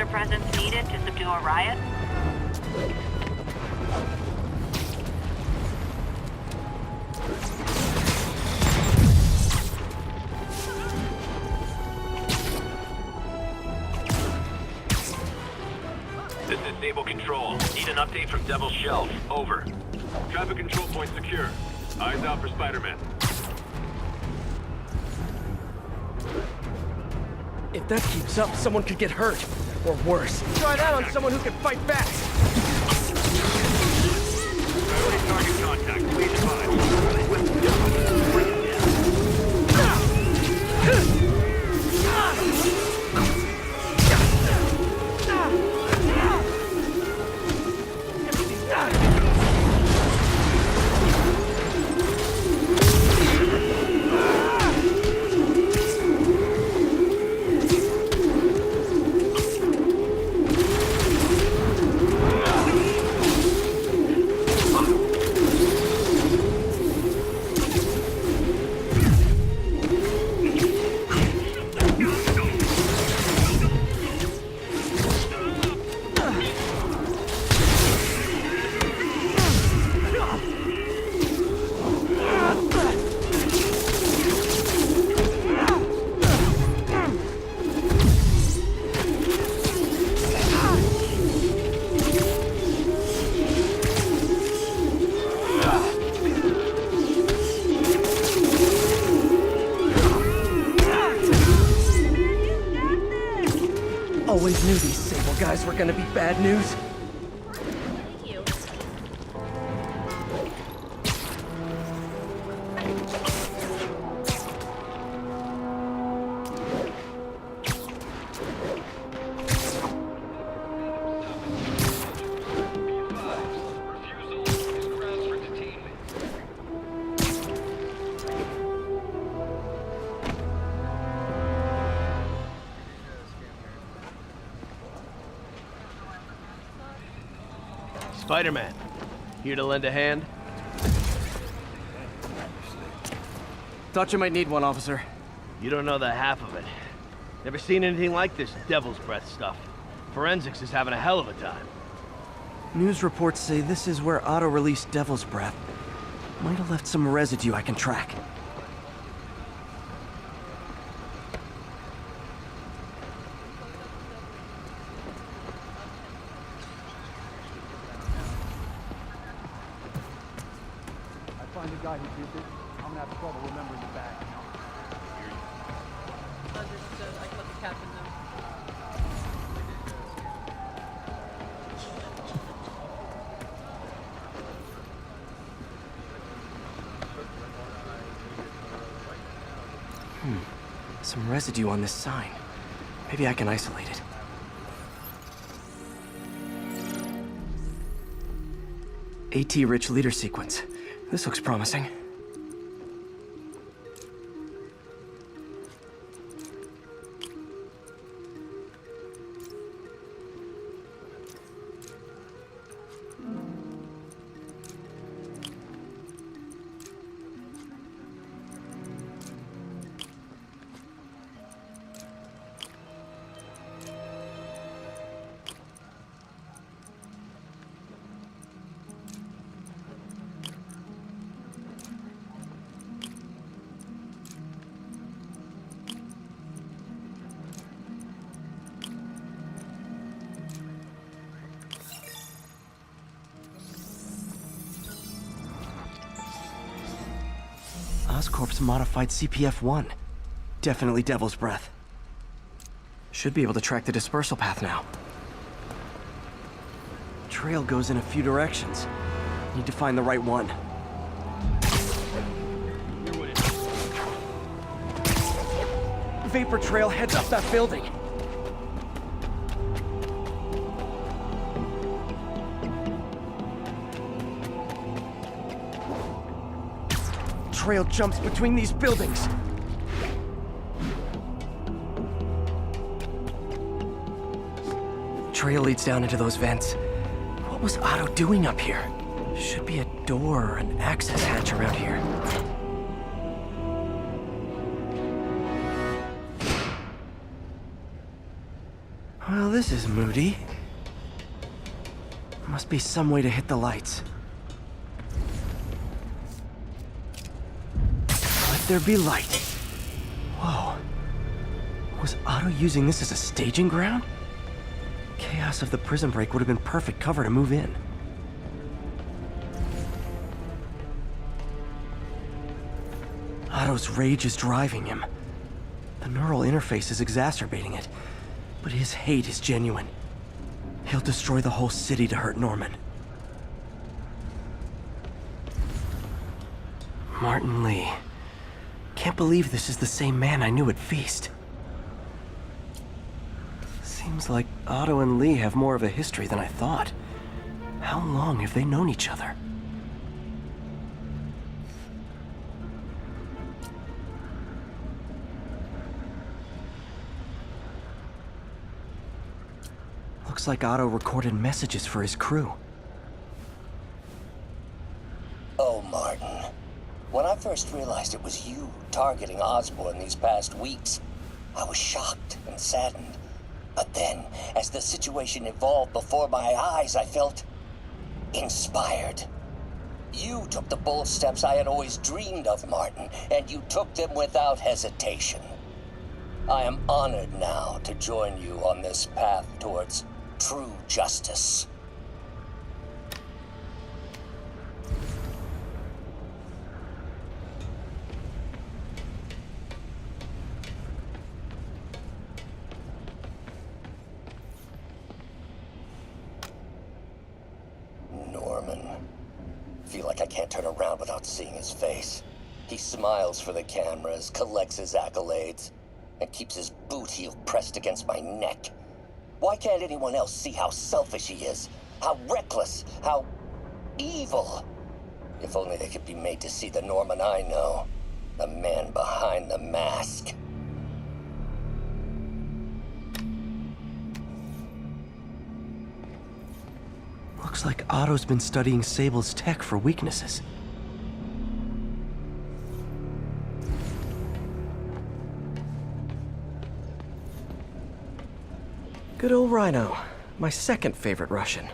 officer presence needed to subdue a riot? This is Sable Control. Need an update from Devil's Shelf. Over. Traffic control point secure. Eyes out for Spider-Man. If that keeps up, someone could get hurt. Or worse. Try that on someone who can fight fast. Priority target contact. Please advise. Always knew these Sable guys were gonna be bad news. Spider-Man, here to lend a hand? Thought you might need one, officer. You don't know the half of it. Never seen anything like this Devil's Breath stuff. Forensics is having a hell of a time. News reports say this is where Otto released Devil's Breath. Might have left some residue I can track. Find the guy who did this, I'm gonna have trouble remembering the back. Understood. I can let the captain know. Some residue on this sign. Maybe I can isolate it. AT-rich leader sequence. This looks promising. Oscorp's modified CPF-1. Definitely Devil's Breath. Should be able to track the dispersal path now. Trail goes in a few directions. Need to find the right one. Vapor trail heads up that building. Trail jumps between these buildings. Trail leads down into those vents. What was Otto doing up here? Should be a door or an access hatch around here. Well, this is moody. Must be some way to hit the lights. Let there be light. Whoa. Was Otto using this as a staging ground? Chaos of the prison break would have been perfect cover to move in. Otto's rage is driving him. The neural interface is exacerbating it, but his hate is genuine. He'll destroy the whole city to hurt Norman. Martin Lee. Can't believe this is the same man I knew at Feast. Seems like Otto and Lee have more of a history than I thought. How long have they known each other? Looks like Otto recorded messages for his crew. Oh, Martin. When I first realized it was you targeting Osborn these past weeks, I was shocked and saddened. But then, as the situation evolved before my eyes, I felt inspired. You took the bold steps I had always dreamed of, Martin, and you took them without hesitation. I am honored now to join you on this path towards true justice. Norman. Feel like I can't turn around without seeing his face. He smiles for the cameras, collects his accolades, and keeps his boot heel pressed against my neck. Why can't anyone else see how selfish he is? How reckless? How evil? If only they could be made to see the Norman I know. The man behind the mask. Looks like Otto's been studying Sable's tech for weaknesses. Good old Rhino, my second favorite Russian.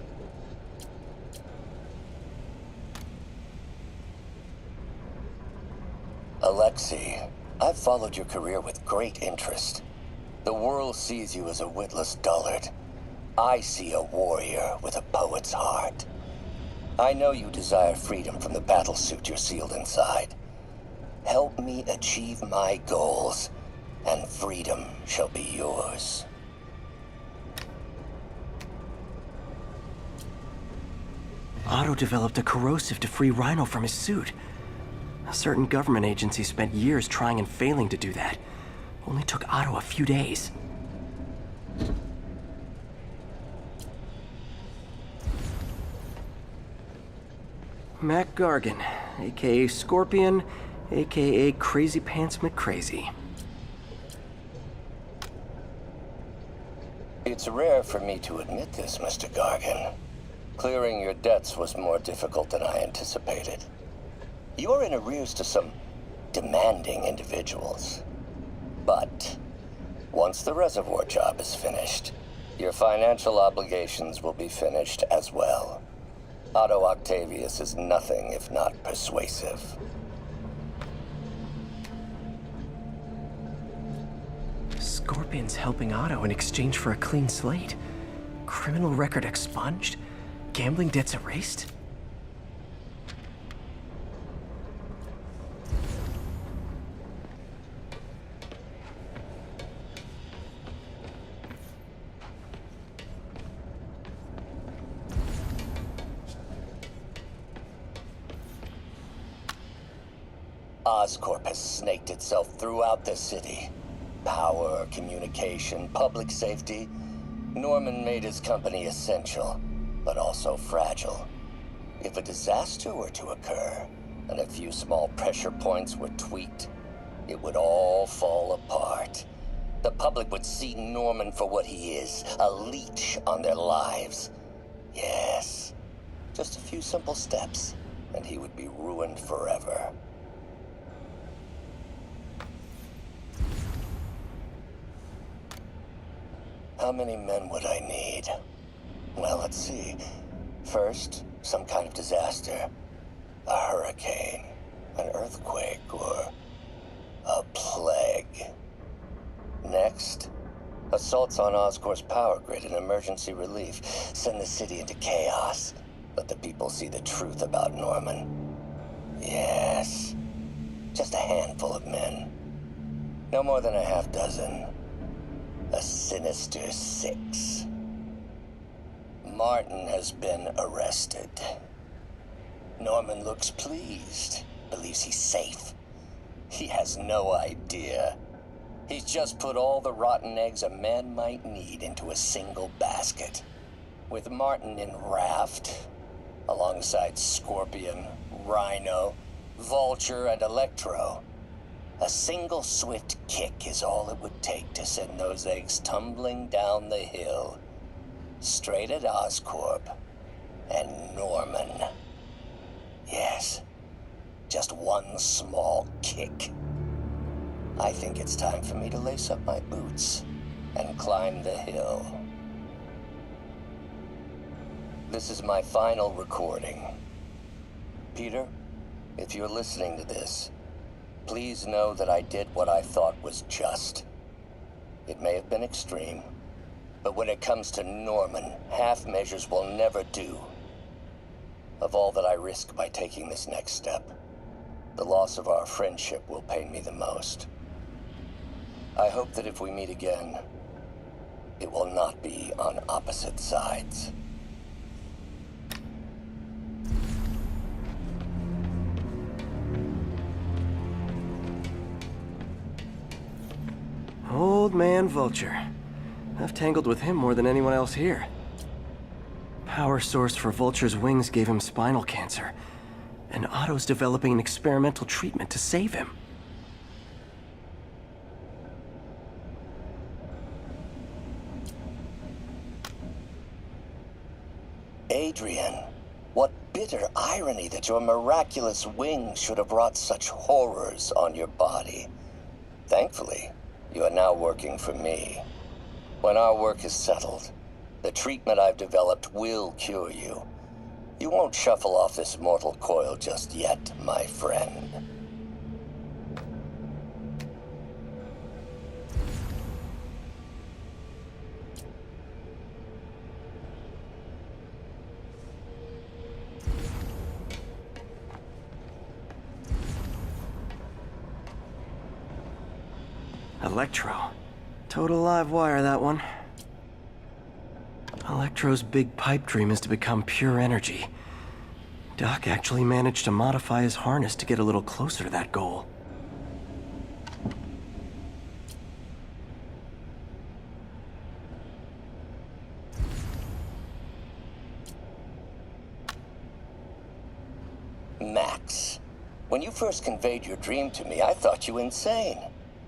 Alexei, I've followed your career with great interest. The world sees you as a witless dullard. I see a warrior with a poet's heart. I know you desire freedom from the battlesuit you're sealed inside. Help me achieve my goals, and freedom shall be yours. Otto developed a corrosive to free Rhino from his suit. A certain government agency spent years trying and failing to do that. Only took Otto a few days. Mac Gargan, aka Scorpion, aka Crazy Pants McCrazy. It's rare for me to admit this, Mr. Gargan. Clearing your debts was more difficult than I anticipated. You're in arrears to some demanding individuals. But once the reservoir job is finished, your financial obligations will be finished as well. Otto Octavius is nothing if not persuasive. Scorpion's helping Otto in exchange for a clean slate. Criminal record expunged? Gambling debts erased? Oscorp has snaked itself throughout the city. Power, communication, public safety. Norman made his company essential, but also fragile. If a disaster were to occur, and a few small pressure points were tweaked, it would all fall apart. The public would see Norman for what he is, a leech on their lives. Yes, just a few simple steps, and he would be ruined forever. How many men would I need? Well, let's see. First, some kind of disaster. A hurricane, an earthquake, or a plague. Next, assaults on Oscorp's power grid and emergency relief. Send the city into chaos. Let the people see the truth about Norman. Yes, just a handful of men. No more than a half dozen. A sinister 6. Martin has been arrested. Norman looks pleased, believes he's safe. He has no idea. He's just put all the rotten eggs a man might need into a single basket. With Martin in raft, alongside Scorpion, Rhino, Vulture, and Electro, a single swift kick is all it would take to send those eggs tumbling down the hill, straight at Oscorp and Norman. Yes, just one small kick. I think it's time for me to lace up my boots and climb the hill. This is my final recording. Peter, if you're listening to this, please know that I did what I thought was just. It may have been extreme, but when it comes to Norman, half measures will never do. Of all that I risk by taking this next step, the loss of our friendship will pain me the most. I hope that if we meet again, it will not be on opposite sides. Old man Vulture. I've tangled with him more than anyone else here. Power source for Vulture's wings gave him spinal cancer, and Otto's developing an experimental treatment to save him. Adrian, what bitter irony that your miraculous wings should have wrought such horrors on your body. Thankfully, you are now working for me. When our work is settled, the treatment I've developed will cure you. You won't shuffle off this mortal coil just yet, my friend. Electro. Total live wire, that one. Electro's big pipe dream is to become pure energy. Doc actually managed to modify his harness to get a little closer to that goal. Max, when you first conveyed your dream to me, I thought you insane.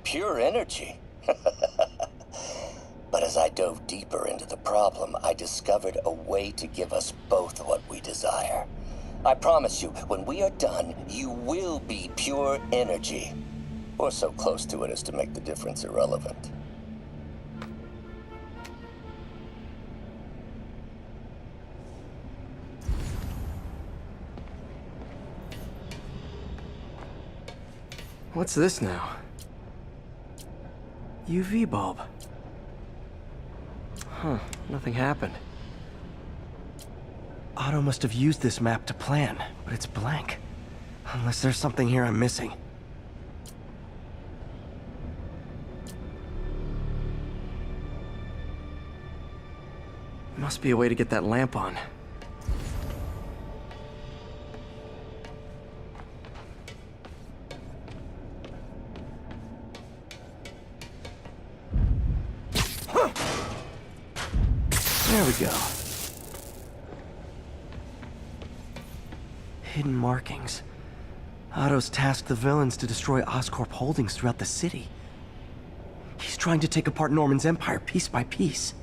Pure energy. But as I dove deeper into the problem, I discovered a way to give us both what we desire. I promise you, when we are done, you will be pure energy. Or so close to it as to make the difference irrelevant. What's this now? UV bulb. Huh, nothing happened. Otto must have used this map to plan, but it's blank. Unless there's something here I'm missing. Must be a way to get that lamp on. There we go. Hidden markings. Otto's tasked the villains to destroy Oscorp holdings throughout the city. He's trying to take apart Norman's empire piece by piece.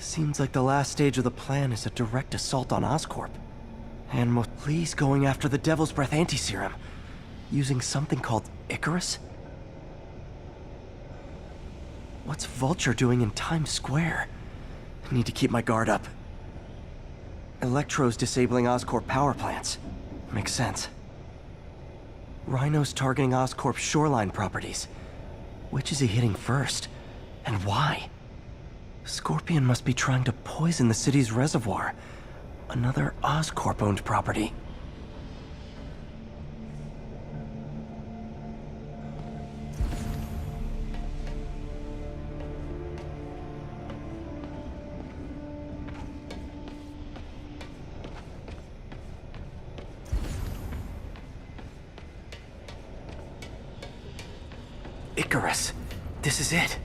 Seems like the last stage of the plan is a direct assault on Oscorp. And Lee's going after the Devil's Breath anti-serum, using something called Icarus? What's Vulture doing in Times Square? I need to keep my guard up. Electro's disabling Oscorp power plants. Makes sense. Rhino's targeting Oscorp's shoreline properties. Which is he hitting first? And why? Scorpion must be trying to poison the city's reservoir. Another Oscorp-owned property. Icarus. This is it.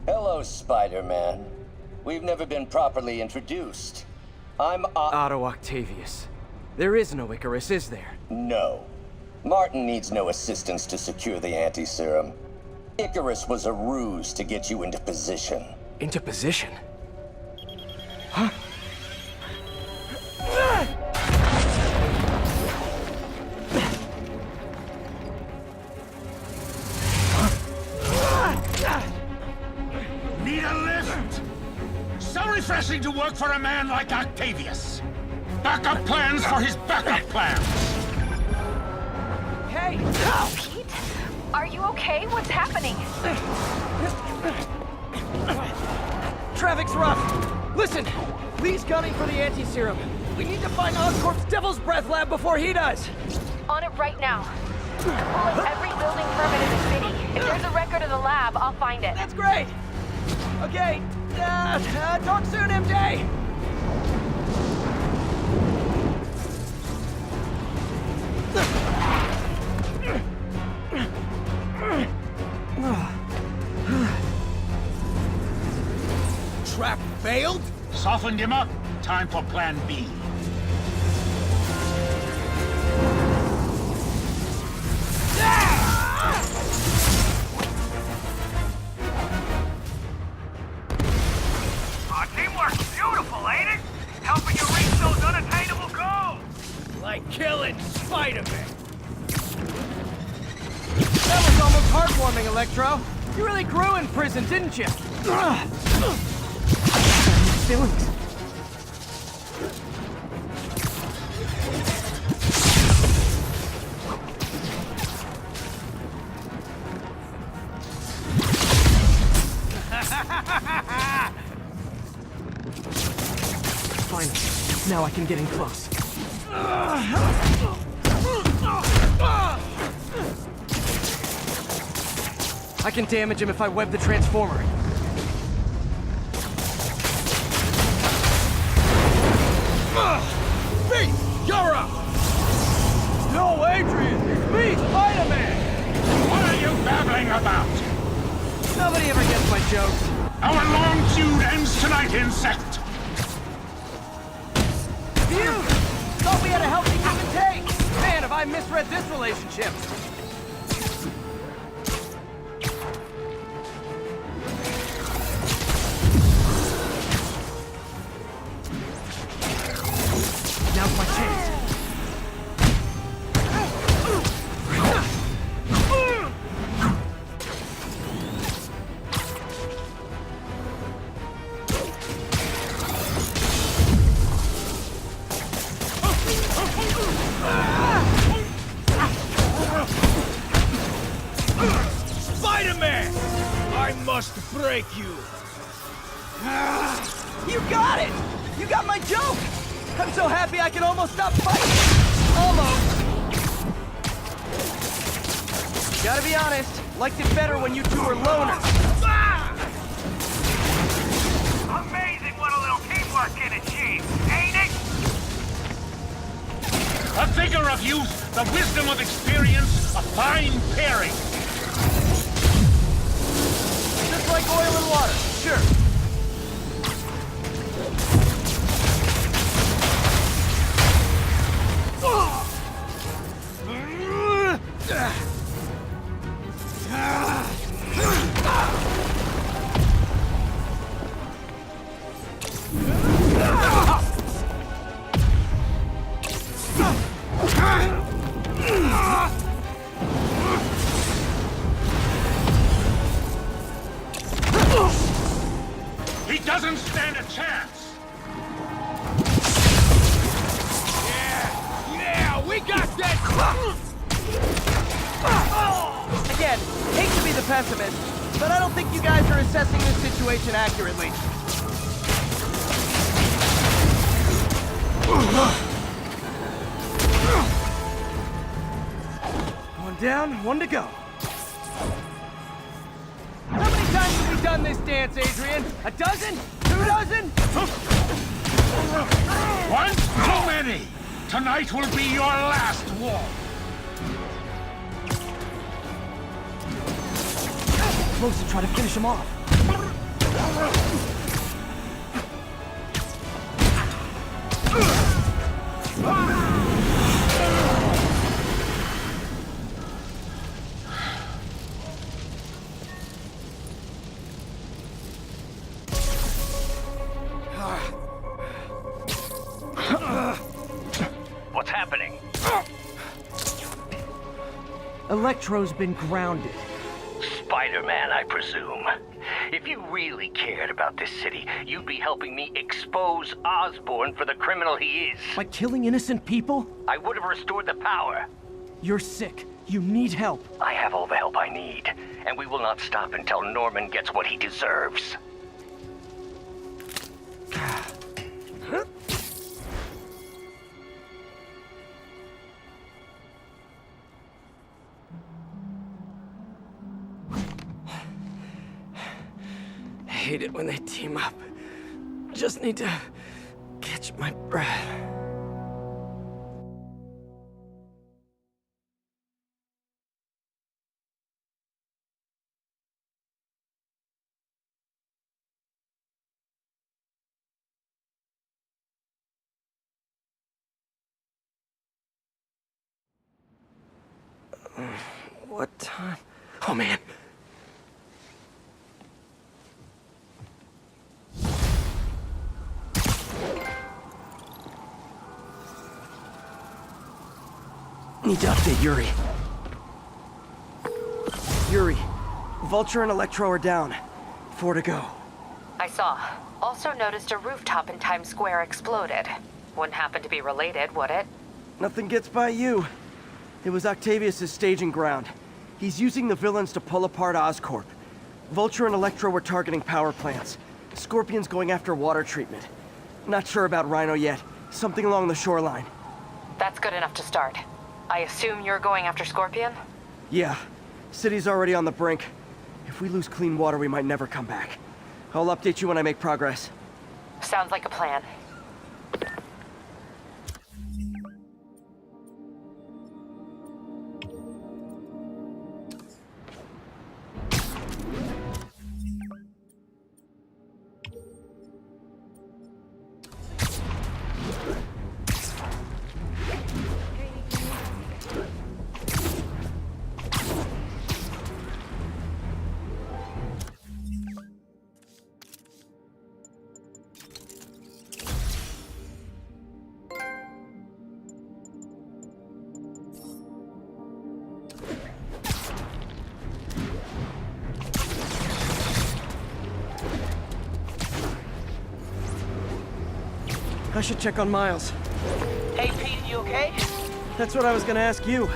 Hello, Spider-Man. We've never been properly introduced. I'm Otto Octavius. There is no Icarus, is there? No. Martin needs no assistance to secure the anti-serum. Icarus was a ruse to get you into position. Into position? Huh? Need a lift? So refreshing to work for a man like Octavius. Backup plans for his backup plans. Hey! Pete? Are you okay? What's happening? Traffic's rough. Listen, Lee's gunning for the anti-serum. We need to find Oscorp's Devil's Breath lab before he does. On it right now. Pulling every building permit in the city. If there's a record of the lab, I'll find it. That's great. Okay, talk soon, MJ. Trap failed? Softened him up. Time for plan B. Our teamwork's beautiful, ain't it? Helping you reach those unattainable goals! Like killing Spider-Man. That was almost heartwarming, Electro. You really grew in prison, didn't you? Feelings. Finally, now I can get in close. I can damage him if I web the transformer. Pete, you're up! No, Adrian! It's me, Spider-Man! What are you babbling about? Nobody ever gets my jokes. Our long feud ends tonight, insect! Phew! Thought we had a healthy give and take! Man, have I misread this relationship! Now's my chance. Spider-Man! I must break you! You got it! You got my joke! I'm so happy I can almost stop fighting! Almost! Gotta be honest, liked it better when you two were loners. Amazing what a little teamwork can achieve, ain't it? A vigor of youth, the wisdom of experience, a fine pairing. Just like oil and water, sure. pessimist, but I don't think you guys are assessing this situation accurately. One down, one to go. How many times have we done this dance, Adrian? A dozen? 2 dozen? One too many! Tonight will be your last war! Supposed to try to finish him off. What's happening? Electro's been grounded. Spider-Man, I presume. If you really cared about this city, you'd be helping me expose Osborn for the criminal he is. By killing innocent people? I would have restored the power. You're sick. You need help. I have all the help I need, and we will not stop until Norman gets what he deserves. I hate it when they team up. Just need to catch my breath. What time? Oh, man. Need to update Yuri. Yuri, Vulture and Electro are down. 4 to go. I saw. Also noticed a rooftop in Times Square exploded. Wouldn't happen to be related, would it? Nothing gets by you. It was Octavius' staging ground. He's using the villains to pull apart Oscorp. Vulture and Electro were targeting power plants. Scorpion's going after water treatment. Not sure about Rhino yet. Something along the shoreline. That's good enough to start. I assume you're going after Scorpion? Yeah. City's already on the brink. If we lose clean water, we might never come back. I'll update you when I make progress. Sounds like a plan. I should check on Miles. Hey, Pete, you okay? That's what I was gonna ask you.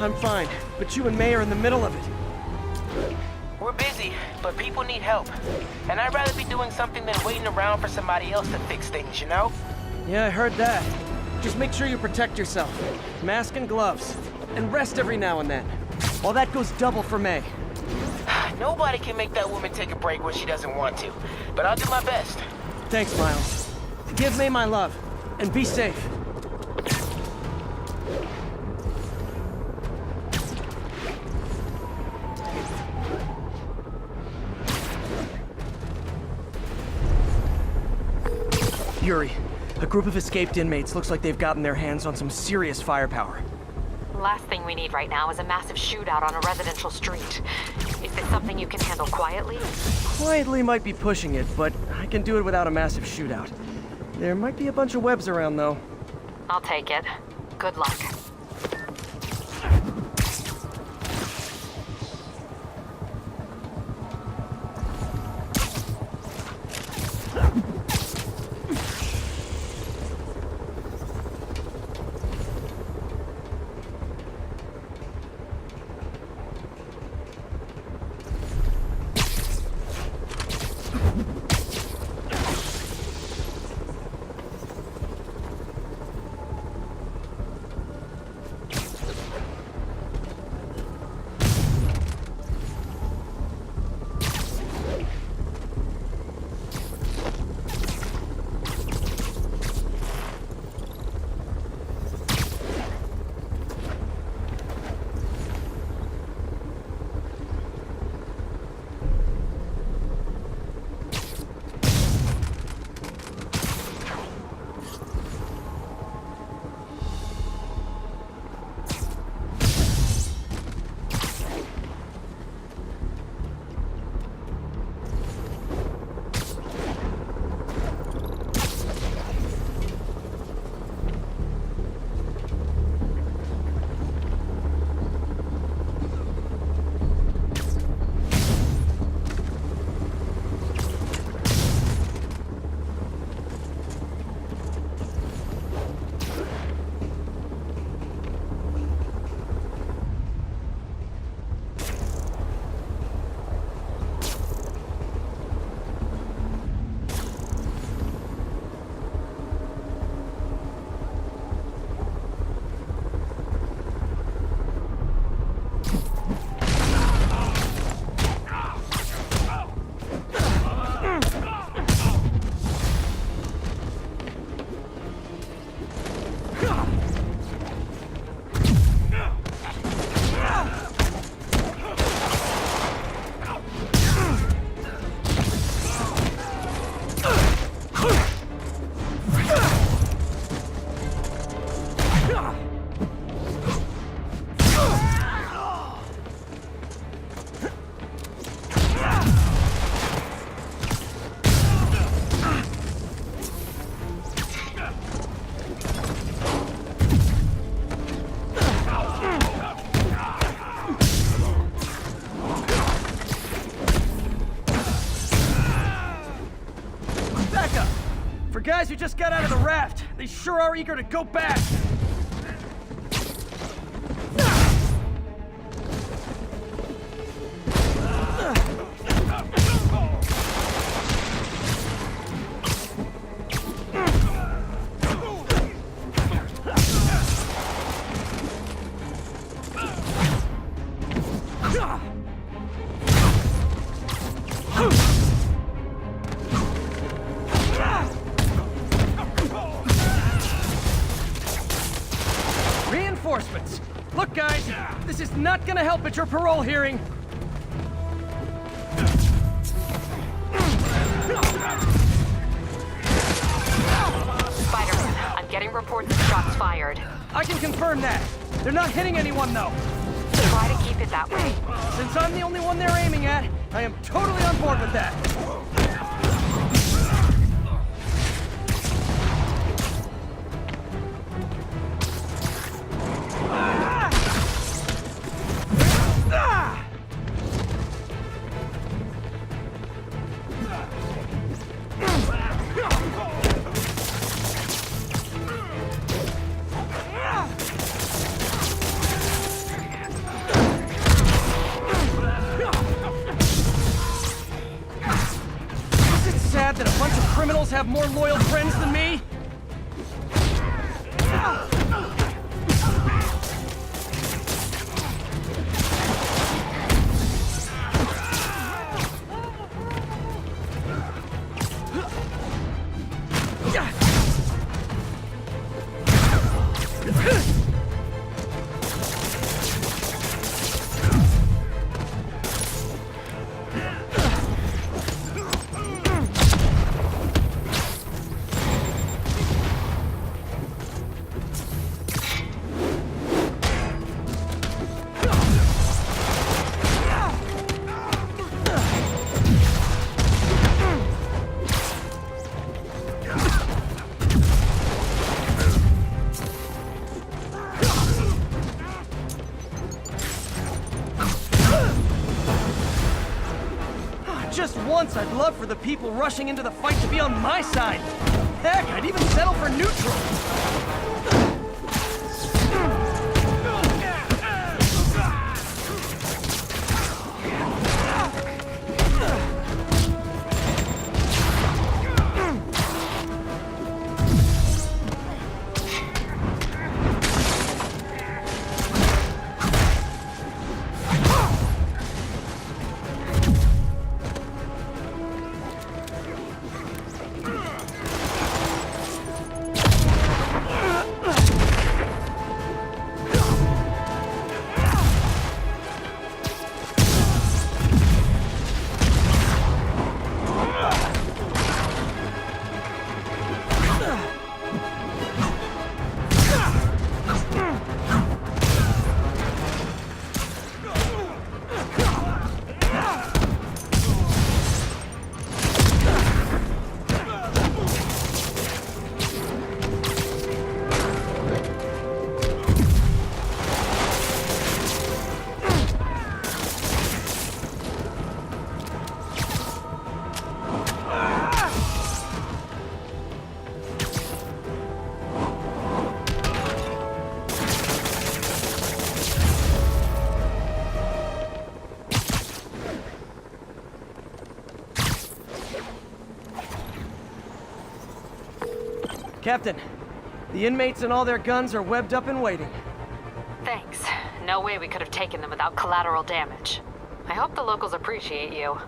I'm fine, but you and May are in the middle of it. We're busy, but people need help. And I'd rather be doing something than waiting around for somebody else to fix things, you know? Yeah, I heard that. Just make sure you protect yourself. Mask and gloves. And rest every now and then. Well, that goes double for May. Nobody can make that woman take a break when she doesn't want to. But I'll do my best. Thanks, Miles. Give May my love, and be safe. Yuri, a group of escaped inmates looks like they've gotten their hands on some serious firepower. Last thing we need right now is a massive shootout on a residential street. Is this something you can handle quietly? Quietly might be pushing it, but I can do it without a massive shootout. There might be a bunch of webs around, though. I'll take it. Good luck. For guys who just got out of the raft, they sure are eager to go back. Reinforcements! Look, guys, this is not gonna help at your parole hearing. Spider-Man, I'm getting reports of shots fired. I can confirm that. They're not hitting anyone, though. Try to keep it that way. Since I'm the only one they're aiming at, I am totally on board with that. That a bunch of criminals have more loyal friends than me? Just once, I'd love for the people rushing into the fight to be on my side. Heck, I'd even settle for neutral. Captain, the inmates and all their guns are webbed up and waiting. Thanks. No way we could have taken them without collateral damage. I hope the locals appreciate you.